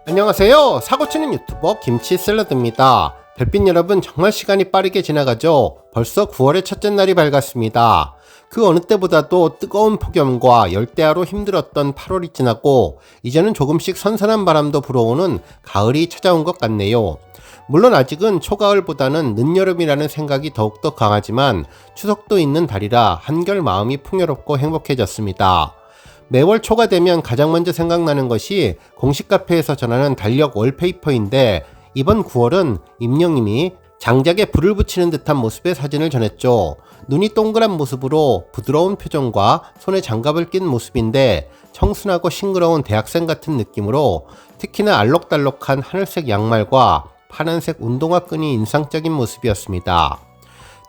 안녕하세요. 사고치는 유튜버 김치샐러드입니다. 별빛 여러분, 정말 시간이 빠르게 지나가죠. 벌써 9월의 첫째 날이 밝았습니다. 그 어느 때보다도 뜨거운 폭염과 열대야로 힘들었던 8월이 지나고 이제는 조금씩 선선한 바람도 불어오는 가을이 찾아온 것 같네요. 물론 아직은 초가을보다는 늦여름이라는 생각이 더욱더 강하지만 추석도 있는 달이라 한결 마음이 풍요롭고 행복해졌습니다. 매월 초가 되면 가장 먼저 생각나는 것이 공식 카페에서 전하는 달력 월페이퍼인데, 이번 9월은 임영님이 장작에 불을 붙이는 듯한 모습의 사진을 전했죠. 눈이 동그란 모습으로 부드러운 표정과 손에 장갑을 낀 모습인데 청순하고 싱그러운 대학생 같은 느낌으로, 특히나 알록달록한 하늘색 양말과 파란색 운동화 끈이 인상적인 모습이었습니다.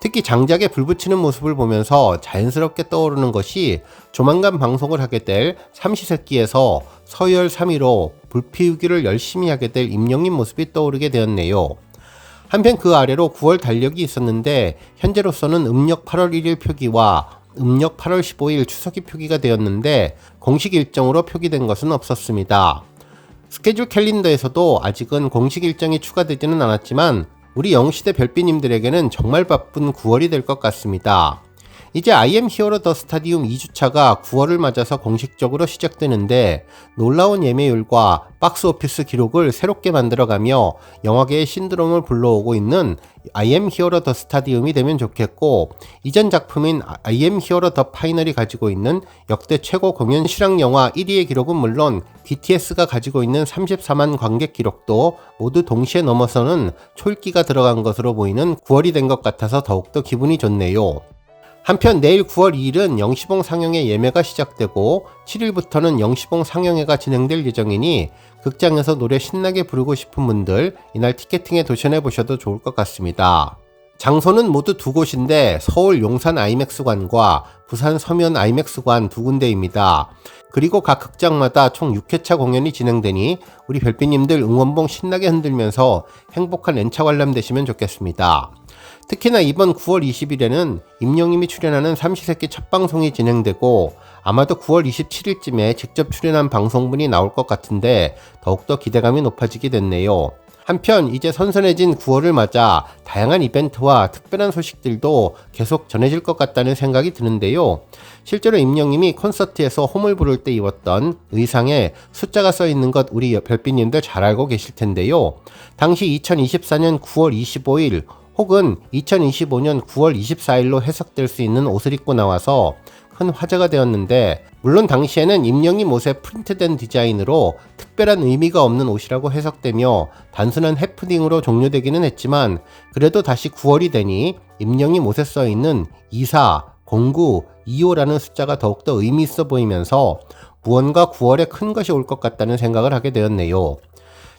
특히 장작에 불 붙이는 모습을 보면서 자연스럽게 떠오르는 것이 조만간 방송을 하게 될 삼시세끼에서 서열 3위로 불 피우기를 열심히 하게 될 임영님 모습이 떠오르게 되었네요. 한편 그 아래로 9월 달력이 있었는데 현재로서는 음력 8월 1일 표기와 음력 8월 15일 추석이 표기가 되었는데 공식 일정으로 표기된 것은 없었습니다. 스케줄 캘린더에서도 아직은 공식 일정이 추가되지는 않았지만 우리 영시대 별빛님들에게는 정말 바쁜 9월이 될 것 같습니다. 이제 I am Hero the Stadium 2주차가 9월을 맞아서 공식적으로 시작되는데, 놀라운 예매율과 박스오피스 기록을 새롭게 만들어가며 영화계의 신드롬을 불러오고 있는 I am Hero the Stadium이 되면 좋겠고, 이전 작품인 I am Hero the Final이 가지고 있는 역대 최고 공연 실황 영화 1위의 기록은 물론 BTS가 가지고 있는 34만 관객 기록도 모두 동시에 넘어서는 초읽기가 들어간 것으로 보이는 9월이 된 것 같아서 더욱더 기분이 좋네요. 한편 내일 9월 2일은 영시봉 상영회 예매가 시작되고 7일부터는 영시봉 상영회가 진행될 예정이니 극장에서 노래 신나게 부르고 싶은 분들 이날 티켓팅에 도전해 보셔도 좋을 것 같습니다. 장소는 모두 두 곳인데 서울 용산 아이맥스관과 부산 서면 아이맥스관 두 군데입니다. 그리고 각 극장마다 총 6회차 공연이 진행되니 우리 별빛님들 응원봉 신나게 흔들면서 행복한 연차 관람되시면 좋겠습니다. 특히나 이번 9월 20일에는 임영님이 출연하는 삼시세끼 첫 방송이 진행되고 아마도 9월 27일쯤에 직접 출연한 방송분이 나올 것 같은데 더욱더 기대감이 높아지게 됐네요. 한편 이제 선선해진 9월을 맞아 다양한 이벤트와 특별한 소식들도 계속 전해질 것 같다는 생각이 드는데요. 실제로 임영님이 콘서트에서 홈을 부를 때 입었던 의상에 숫자가 써있는 것 우리 별빛님들 잘 알고 계실 텐데요. 당시 2024년 9월 25일 혹은 2025년 9월 24일로 해석될 수 있는 옷을 입고 나와서 큰 화제가 되었는데, 물론 당시에는 임영님 옷에 프린트된 디자인으로 특별한 의미가 없는 옷이라고 해석되며 단순한 해프닝으로 종료되기는 했지만, 그래도 다시 9월이 되니 임영님 옷에 써있는 24, 09, 25라는 숫자가 더욱더 의미 있어 보이면서 무언가 9월에 큰 것이 올 것 같다는 생각을 하게 되었네요.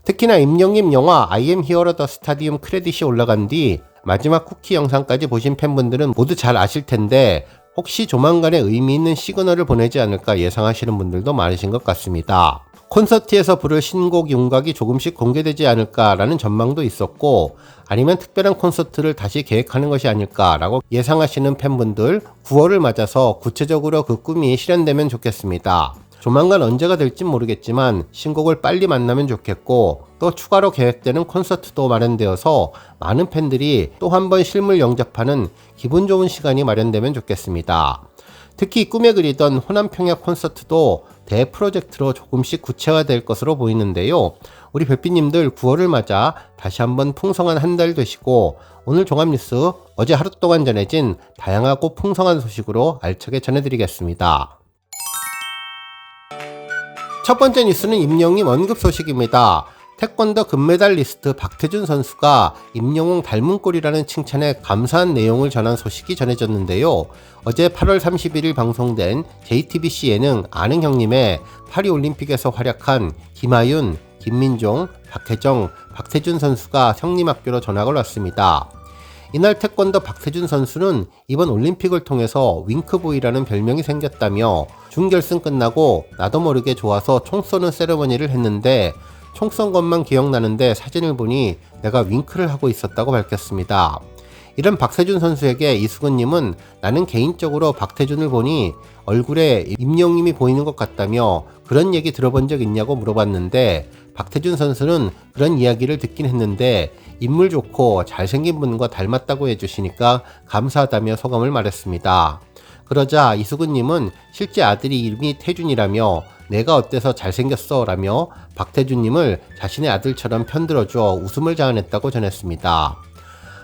특히나 임영님 영화 I am Hero the Stadium 크레딧이 올라간 뒤 마지막 쿠키 영상까지 보신 팬분들은 모두 잘 아실 텐데, 혹시 조만간에 의미 있는 시그널을 보내지 않을까 예상하시는 분들도 많으신 것 같습니다. 콘서트에서 부를 신곡 윤곽이 조금씩 공개되지 않을까라는 전망도 있었고, 아니면 특별한 콘서트를 다시 계획하는 것이 아닐까라고 예상하시는 팬분들, 9월을 맞아서 구체적으로 그 꿈이 실현되면 좋겠습니다. 조만간 언제가 될진 모르겠지만 신곡을 빨리 만나면 좋겠고, 또 추가로 계획되는 콘서트도 마련되어서 많은 팬들이 또 한 번 실물 영접하는 기분 좋은 시간이 마련되면 좋겠습니다. 특히 꿈에 그리던 호남평야 콘서트도 대프로젝트로 조금씩 구체화될 것으로 보이는데요. 우리 별빛님들 9월을 맞아 다시 한번 풍성한 한 달 되시고, 오늘 종합뉴스 어제 하루 동안 전해진 다양하고 풍성한 소식으로 알차게 전해드리겠습니다. 첫 번째 뉴스는 임영님 언급 소식입니다. 태권도 금메달리스트 박태준 선수가 임영웅 닮은 꼴이라는 칭찬에 감사한 내용을 전한 소식이 전해졌는데요. 어제 8월 31일 방송된 JTBC 예능 아는 형님의 파리올림픽에서 활약한 김하윤, 김민종, 박혜정, 박태준 선수가 형님 학교로 전학을 왔습니다. 이날 태권도 박태준 선수는 이번 올림픽을 통해서 윙크보이라는 별명이 생겼다며 준결승 끝나고 나도 모르게 좋아서 총 쏘는 세레머니를 했는데 총 쏜 것만 기억나는데 사진을 보니 내가 윙크를 하고 있었다고 밝혔습니다. 이런 박태준 선수에게 이수근님은 나는 개인적으로 박태준을 보니 얼굴에 임영웅님이 보이는 것 같다며 그런 얘기 들어본 적 있냐고 물어봤는데 박태준 선수는 그런 이야기를 듣긴 했는데 인물 좋고 잘생긴 분과 닮았다고 해주시니까 감사하다며 소감을 말했습니다. 그러자 이수근님은 실제 아들이 이름이 태준이라며 내가 어때서 잘생겼어 라며 박태준님을 자신의 아들처럼 편들어줘 웃음을 자아냈다고 전했습니다.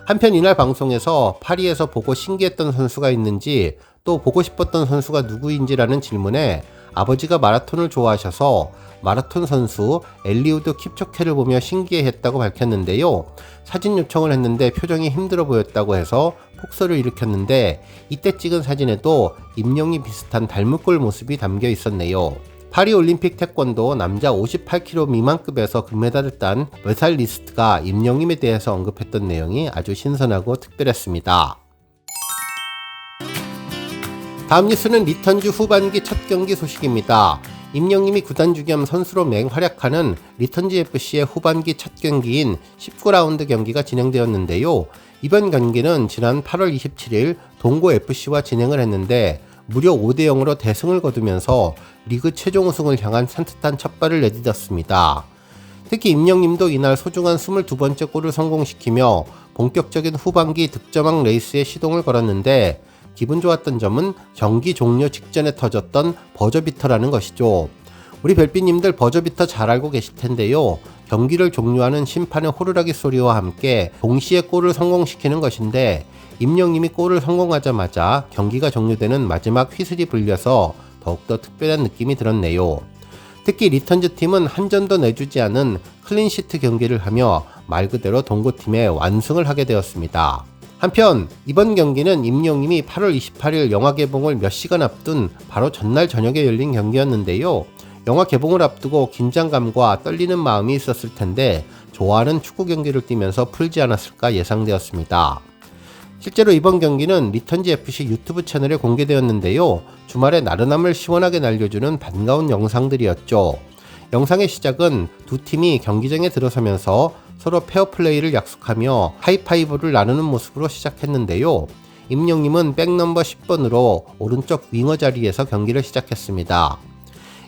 한편 이날 방송에서 파리에서 보고 신기했던 선수가 있는지 또 보고 싶었던 선수가 누구인지라는 질문에 아버지가 마라톤을 좋아하셔서 마라톤 선수 엘리우드 킵초케를 보며 신기해했다고 밝혔는데요. 사진 요청을 했는데 표정이 힘들어 보였다고 해서 폭소를 일으켰는데 이때 찍은 사진에도 임영웅이 비슷한 닮은꼴 모습이 담겨 있었네요. 파리올림픽 태권도 남자 58kg 미만급에서 금메달을 딴 메살리스트가 임영웅에 대해서 언급했던 내용이 아주 신선하고 특별했습니다. 다음 뉴스는 리턴즈 후반기 첫 경기 소식입니다. 임영웅이 구단주 겸 선수로 맹활약하는 리턴즈 FC의 후반기 첫 경기인 19라운드 경기가 진행되었는데요. 이번 경기는 지난 8월 27일 동고 FC와 진행을 했는데 무려 5대0으로 대승을 거두면서 리그 최종 우승을 향한 산뜻한 첫발을 내딛었습니다. 특히 임영웅도 이날 소중한 22번째 골을 성공시키며 본격적인 후반기 득점왕 레이스에 시동을 걸었는데 기분 좋았던 점은 경기 종료 직전에 터졌던 버저비터라는 것이죠. 우리 별빛님들 버저비터 잘 알고 계실 텐데요. 경기를 종료하는 심판의 호루라기 소리와 함께 동시에 골을 성공시키는 것인데 임영웅이 골을 성공하자마자 경기가 종료되는 마지막 휘슬이 불려서 더욱더 특별한 느낌이 들었네요. 특히 리턴즈 팀은 한 점도 내주지 않은 클린시트 경기를 하며 말 그대로 동고팀의 완승을 하게 되었습니다. 한편 이번 경기는 임영웅이 8월 28일 영화 개봉을 몇 시간 앞둔 바로 전날 저녁에 열린 경기였는데요. 영화 개봉을 앞두고 긴장감과 떨리는 마음이 있었을 텐데 좋아하는 축구 경기를 뛰면서 풀지 않았을까 예상되었습니다. 실제로 이번 경기는 리턴즈 FC 유튜브 채널에 공개되었는데요. 주말에 나른함을 시원하게 날려주는 반가운 영상들이었죠. 영상의 시작은 두 팀이 경기장에 들어서면서 서로 페어플레이를 약속하며 하이파이브를 나누는 모습으로 시작했는데요. 임영웅은 백넘버 10번으로 오른쪽 윙어 자리에서 경기를 시작했습니다.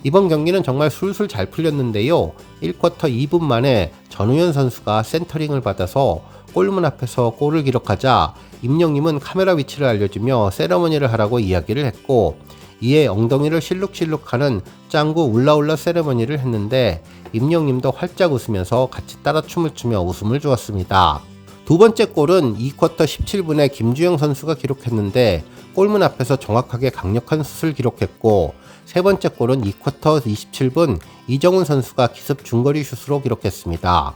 이번 경기는 정말 술술 잘 풀렸는데요. 1쿼터 2분 만에 전우현 선수가 센터링을 받아서 골문 앞에서 골을 기록하자 임영웅은 카메라 위치를 알려주며 세레머니를 하라고 이야기를 했고 이에 엉덩이를 실룩실룩하는 짱구 울라울라 세레머니를 했는데 임영웅도 활짝 웃으면서 같이 따라 춤을 추며 웃음을 주었습니다. 두 번째 골은 2쿼터 17분에 김주영 선수가 기록했는데 골문 앞에서 정확하게 강력한 슛을 기록했고 세 번째 골은 2쿼터 27분 이정훈 선수가 기습 중거리 슛으로 기록했습니다.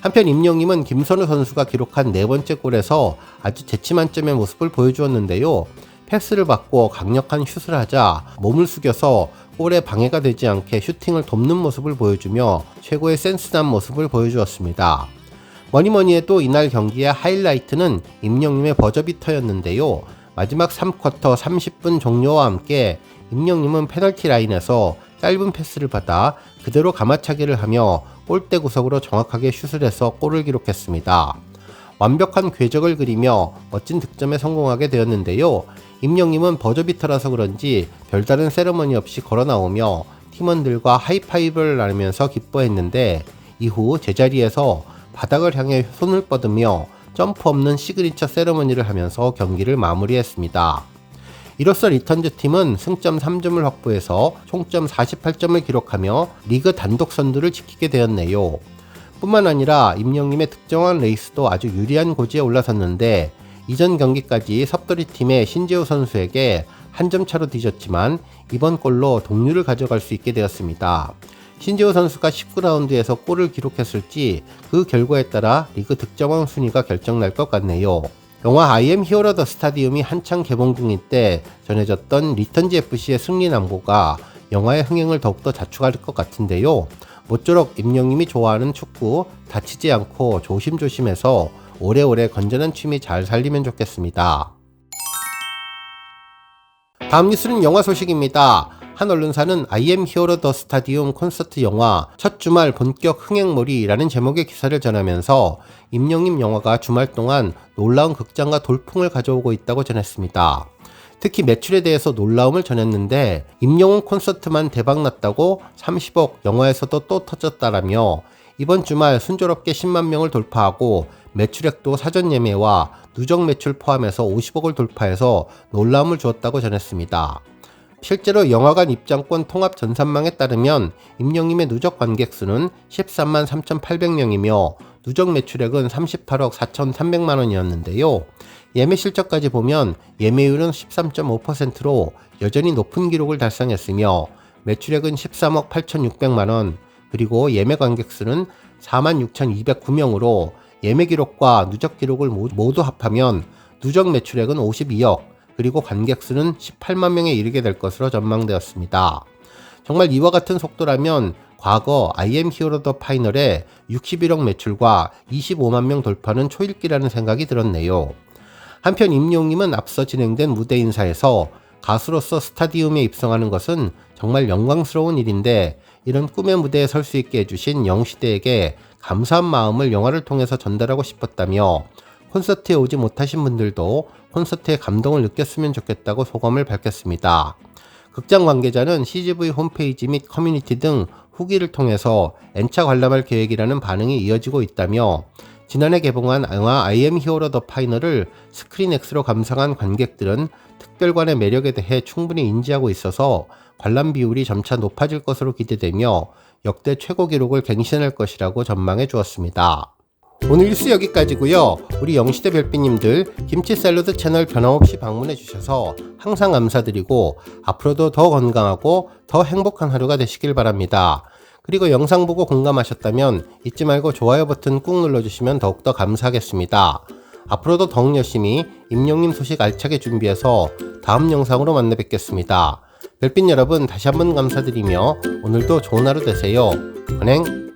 한편 임영웅은 김선우 선수가 기록한 네 번째 골에서 아주 재치 만점의 모습을 보여주었는데요. 패스를 받고 강력한 슛을 하자 몸을 숙여서 골에 방해가 되지 않게 슈팅을 돕는 모습을 보여주며 최고의 센스난 모습을 보여주었습니다. 뭐니뭐니 해도 이날 경기의 하이라이트는 임영웅의 버저비터였는데요. 마지막 3쿼터 30분 종료와 함께 임영웅은 페널티 라인에서 짧은 패스를 받아 그대로 가마차기를 하며 골대 구석으로 정확하게 슛을 해서 골을 기록했습니다. 완벽한 궤적을 그리며 멋진 득점에 성공하게 되었는데요. 임영웅은 버저비터라서 그런지 별다른 세레머니 없이 걸어 나오며 팀원들과 하이파이브를 나누면서 기뻐했는데 이후 제자리에서 바닥을 향해 손을 뻗으며 점프 없는 시그니처 세레머니를 하면서 경기를 마무리했습니다. 이로써 리턴즈 팀은 승점 3점을 확보해서 총점 48점을 기록하며 리그 단독 선두를 지키게 되었네요. 뿐만 아니라 임영웅의 득점왕 레이스도 아주 유리한 고지에 올라섰는데 이전 경기까지 섭돌이 팀의 신재우 선수에게 한 점 차로 뒤졌지만 이번 골로 동률을 가져갈 수 있게 되었습니다. 신재우 선수가 19라운드에서 골을 기록했을지 그 결과에 따라 리그 득점왕 순위가 결정날 것 같네요. 영화 I am Hero the Stadium이 한창 개봉 중일 때 전해졌던 리턴즈 FC의 승리 남보가 영화의 흥행을 더욱더 자축할 것 같은데요. 모쪼록 임영웅이 좋아하는 축구 다치지 않고 조심조심해서 오래오래 건전한 취미 잘 살리면 좋겠습니다. 다음 뉴스는 영화 소식입니다. 한 언론사는 I am Hero the Stadium 콘서트 영화 첫 주말 본격 흥행몰이라는 제목의 기사를 전하면서 임영웅 영화가 주말 동안 놀라운 극장과 돌풍을 가져오고 있다고 전했습니다. 특히 매출에 대해서 놀라움을 전했는데 임영웅 콘서트만 대박났다고 30억, 영화에서도 또 터졌다라며 이번 주말 순조롭게 10만 명을 돌파하고 매출액도 사전 예매와 누적 매출 포함해서 50억을 돌파해서 놀라움을 주었다고 전했습니다. 실제로 영화관 입장권 통합 전산망에 따르면 임영웅의 누적 관객 수는 13만 3,800명이며 누적 매출액은 38억 4,300만 원이었는데요. 예매 실적까지 보면 예매율은 13.5%로 여전히 높은 기록을 달성했으며 매출액은 13억 8,600만 원, 그리고 예매 관객 수는 46,209명으로 예매 기록과 누적 기록을 모두 합하면 누적 매출액은 52억, 그리고 관객 수는 18만 명에 이르게 될 것으로 전망되었습니다. 정말 이와 같은 속도라면 과거 I am hero the 파이널의 61억 매출과 25만 명 돌파는 초읽기라는 생각이 들었네요. 한편 임영웅님은 앞서 진행된 무대 인사에서 가수로서 스타디움에 입성하는 것은 정말 영광스러운 일인데 이런 꿈의 무대에 설 수 있게 해주신 영시대에게 감사한 마음을 영화를 통해서 전달하고 싶었다며 콘서트에 오지 못하신 분들도 콘서트의 감동을 느꼈으면 좋겠다고 소감을 밝혔습니다. 극장 관계자는 CGV 홈페이지 및 커뮤니티 등 후기를 통해서 N차 관람할 계획이라는 반응이 이어지고 있다며 지난해 개봉한 영화 I am hero the 파이널을 스크린 X로 감상한 관객들은 특별관의 매력에 대해 충분히 인지하고 있어서 관람 비율이 점차 높아질 것으로 기대되며 역대 최고 기록을 갱신할 것이라고 전망해 주었습니다. 오늘 뉴스 여기까지고요. 우리 영시대 별빛님들 김치 샐러드 채널 변함없이 방문해 주셔서 항상 감사드리고 앞으로도 더 건강하고 더 행복한 하루가 되시길 바랍니다. 그리고 영상 보고 공감하셨다면 잊지 말고 좋아요 버튼 꾹 눌러주시면 더욱더 감사하겠습니다. 앞으로도 더욱 열심히 임영웅님 소식 알차게 준비해서 다음 영상으로 만나 뵙겠습니다. 별빛 여러분 다시 한번 감사드리며 오늘도 좋은 하루 되세요. 은행